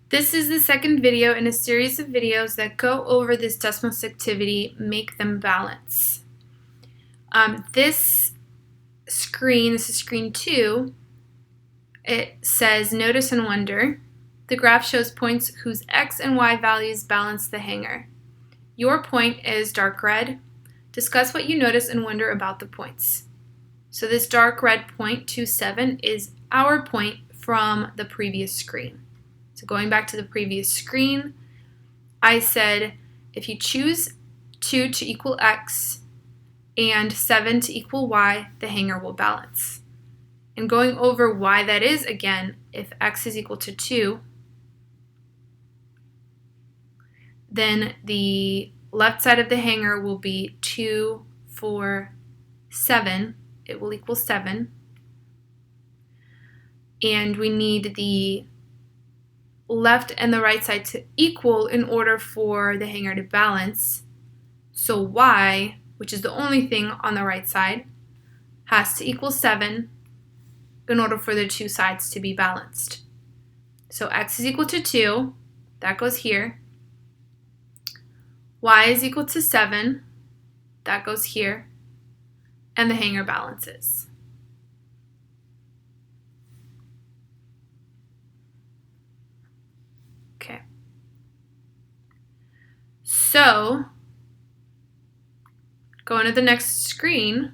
This is the second video in a series of videos that go over this Desmos activity, make them balance. This is screen 2, it says notice and wonder. The graph shows points whose x and y values balance the hanger. Your point is dark red. Discuss what you notice and wonder about the points. So this dark red point, 2, 7, is our point from the previous screen. So going back to the previous screen, I said if you choose 2 to equal x and 7 to equal y, the hanger will balance. And going over why that is again, if x is equal to 2, then the left side of the hanger will be 2, 4, 7. It will equal 7. And we need the left and the right side to equal in order for the hanger to balance. So y, which is the only thing on the right side, has to equal 7 in order for the two sides to be balanced. So x is equal to 2, that goes here. Y is equal to 7, that goes here. And the hanger balances. Okay. So, going to the next screen,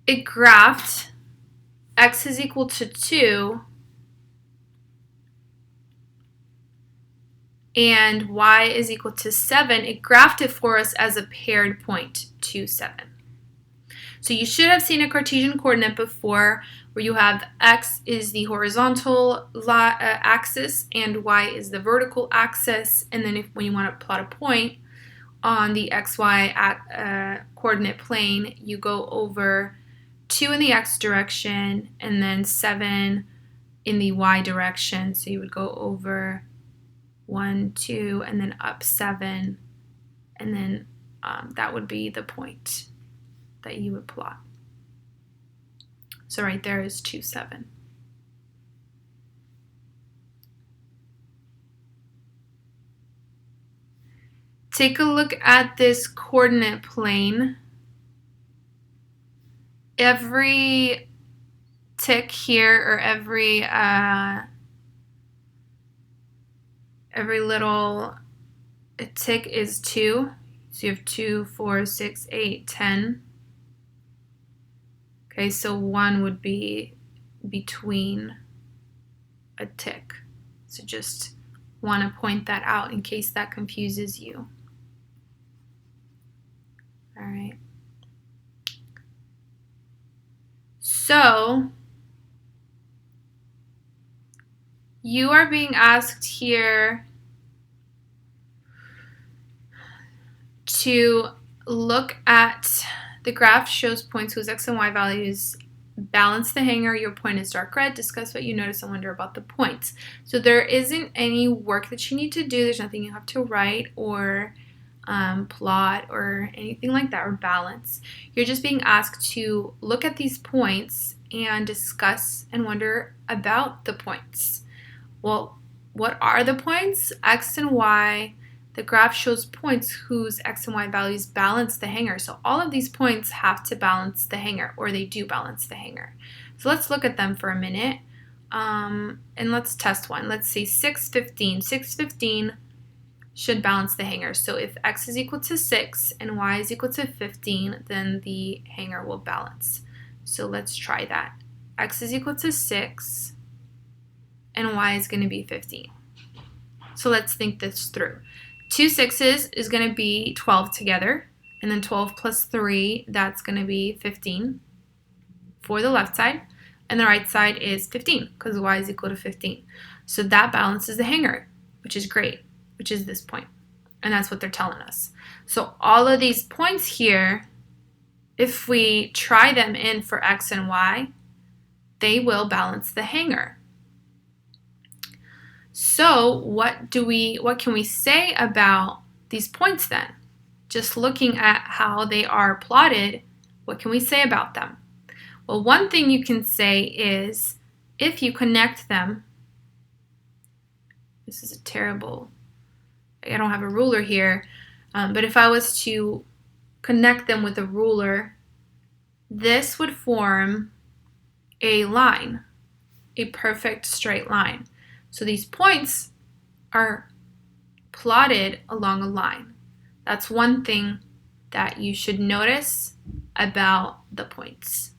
it graphed x is equal to 2 and y is equal to 7. It graphed it for us as a paired point, 2, 7. So you should have seen a Cartesian coordinate before where you have x is the horizontal axis and y is the vertical axis. And then when you want to plot a point on the xy coordinate plane, you go over 2 in the x direction and then 7 in the y direction. So you would go over 1, 2, and then up 7, and then that would be the point that you would plot. So right there is 2, 7. Take a look at this coordinate plane. Every tick here, or every little tick is 2. So you have 2, 4, 6, 8, 10. Okay, so 1 would be between a tick. So just want to point that out in case that confuses you. All right. So you are being asked here to look at the graph shows points whose x and y values balance the hanger. Your point is dark red. Discuss what you notice and wonder about the points. So there isn't any work that you need to do. There's nothing you have to write or plot or anything like that, or balance. You're just being asked to look at these points and discuss and wonder about the points. Well, what are the points? X and y. The graph shows points whose x and y values balance the hanger. So all of these points have to balance the hanger, or they do balance the hanger. So let's look at them for a minute, and let's test one. Let's see 6, 15. 6, 15 should balance the hanger. So if x is equal to 6 and y is equal to 15, then the hanger will balance. So let's try that. X is equal to 6 and y is going to be 15. So let's think this through. 2 6's is going to be 12 together, and then 12 plus 3, that's going to be 15 for the left side, and the right side is 15 because y is equal to 15. So that balances the hanger, which is great, which is this point, and that's what they're telling us. So all of these points here, if we try them in for x and y, they will balance the hanger. So what can we say about these points then? Just looking at how they are plotted, what can we say about them? Well, one thing you can say is if you connect them, this is a terrible, I don't have a ruler here, but if I was to connect them with a ruler, this would form a line, a perfect straight line. So these points are plotted along a line. That's one thing that you should notice about the points.